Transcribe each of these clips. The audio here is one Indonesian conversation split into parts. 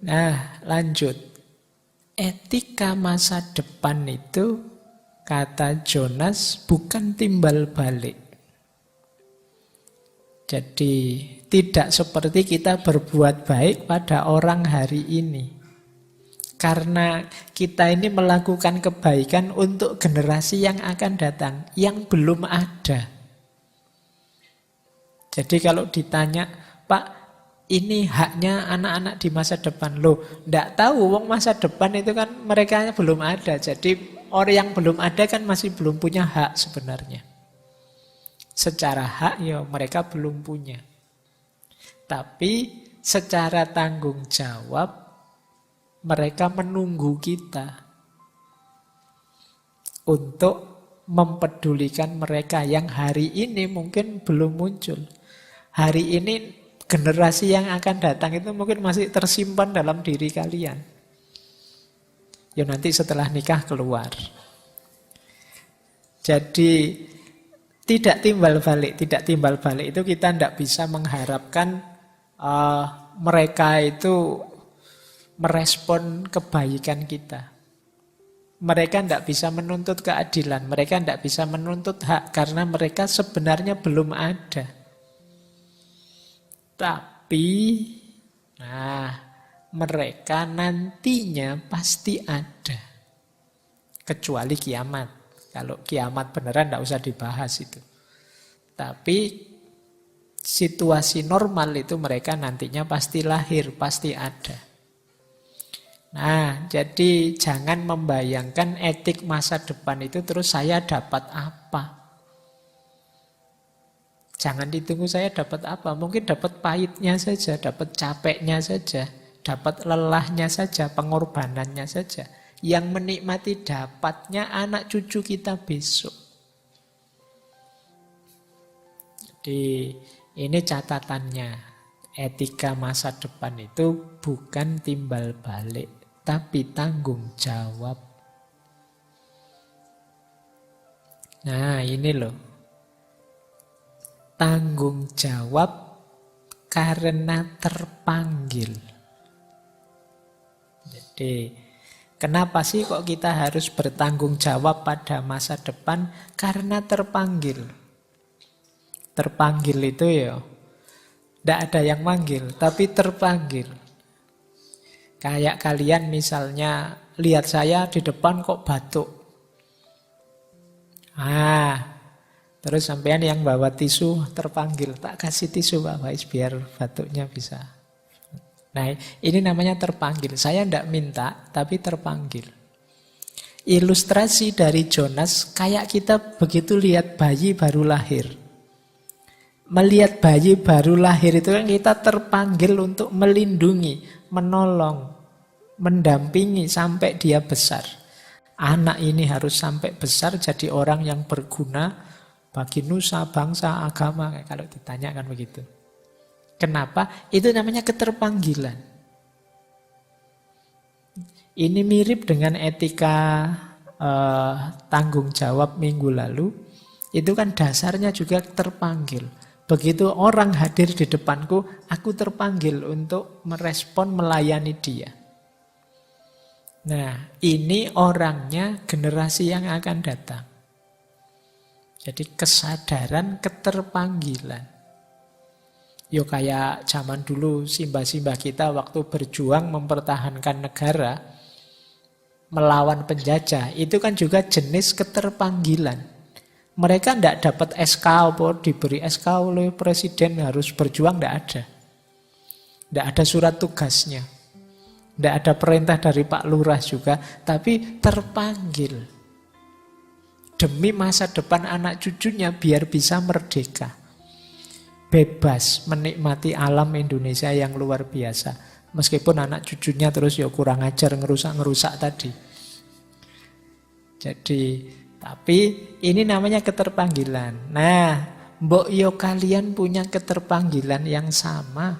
Nah, lanjut. Etika masa depan itu, kata Jonas, bukan timbal balik. Jadi tidak seperti kita berbuat baik pada orang hari ini. Karena kita ini melakukan kebaikan untuk generasi yang akan datang, yang belum ada. Jadi kalau ditanya, Pak, ini haknya anak-anak di masa depan. Loh, enggak tahu, wong masa depan itu kan mereka belum ada. Jadi orang yang belum ada kan masih belum punya hak sebenarnya. Secara hak ya mereka belum punya. Tapi secara tanggung jawab mereka menunggu kita untuk mempedulikan mereka yang hari ini mungkin belum muncul. Hari ini generasi yang akan datang itu mungkin masih tersimpan dalam diri kalian. Ya nanti setelah nikah keluar. Jadi tidak timbal balik. Tidak timbal balik itu kita tidak bisa mengharapkan mereka itu merespon kebaikan kita. Mereka tidak bisa menuntut keadilan. Mereka tidak bisa menuntut hak. Karena mereka sebenarnya belum ada. Tapi, mereka nantinya pasti ada. Kecuali kiamat. Kalau kiamat beneran tidak usah dibahas itu. Tapi situasi normal itu mereka nantinya pasti lahir, pasti ada. Nah, jadi jangan membayangkan etik masa depan itu terus saya dapat apa. Jangan ditunggu saya dapat apa. Mungkin dapat pahitnya saja, dapat capeknya saja, dapat lelahnya saja, pengorbanannya saja. Yang menikmati dapatnya anak cucu kita besok. Jadi ini catatannya. Etika masa depan itu bukan timbal balik, tapi tanggung jawab. Nah, ini loh. Tanggung jawab karena terpanggil. Jadi, kenapa sih kok kita harus bertanggung jawab pada masa depan? Karena terpanggil. Terpanggil itu ya, tidak ada yang manggil, tapi terpanggil. Kayak kalian misalnya lihat saya di depan kok batuk. Terus sampean yang bawa tisu terpanggil. Tak kasih tisu Pak Faiz biar batuknya bisa. Nah ini namanya terpanggil. Saya tidak minta tapi terpanggil. Ilustrasi dari Jonas kayak kita begitu lihat bayi baru lahir. Melihat bayi baru lahir itu kan kita terpanggil untuk melindungi, menolong, mendampingi sampai dia besar. Anak ini harus sampai besar jadi orang yang berguna bagi nusa, bangsa, agama. Kalau ditanya kan begitu. Kenapa? Itu namanya keterpanggilan. Ini mirip dengan etika tanggung jawab minggu lalu. Itu kan dasarnya juga terpanggil. Begitu orang hadir di depanku, aku terpanggil untuk merespon, melayani dia. Nah, ini orangnya generasi yang akan datang. Jadi kesadaran keterpanggilan. Yo kayak zaman dulu simbah-simbah kita waktu berjuang mempertahankan negara, melawan penjajah, itu kan juga jenis keterpanggilan. Mereka tidak dapat SK atau diberi SK oleh presiden harus berjuang, tidak ada. Tidak ada surat tugasnya. Tidak ada perintah dari Pak Lurah juga, tapi terpanggil. Demi masa depan anak cucunya biar bisa merdeka. Bebas menikmati alam Indonesia yang luar biasa. Meskipun anak cucunya terus ya kurang ajar ngerusak-ngerusak tadi. Jadi, tapi ini namanya keterpanggilan. Nah, mbok yo kalian punya keterpanggilan yang sama.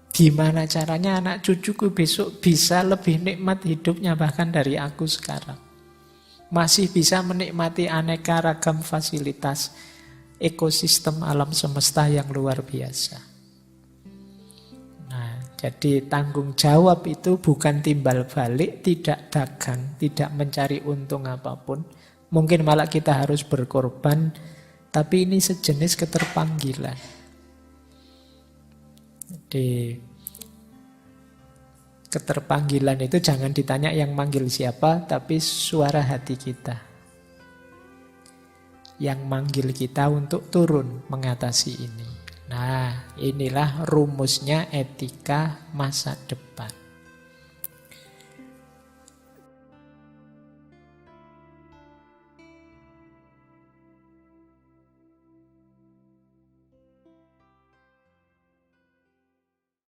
Gimana caranya anak cucuku besok bisa lebih nikmat hidupnya bahkan dari aku sekarang. Masih bisa menikmati aneka ragam fasilitas ekosistem alam semesta yang luar biasa. Nah, Jadi tanggung jawab itu bukan timbal balik, tidak dagang, tidak mencari untung apapun. Mungkin malah kita harus berkorban, tapi ini sejenis keterpanggilan. Jadi keterpanggilan itu jangan ditanya yang manggil siapa, tapi suara hati kita yang manggil kita untuk turun mengatasi ini. Nah, inilah rumusnya etika masa depan.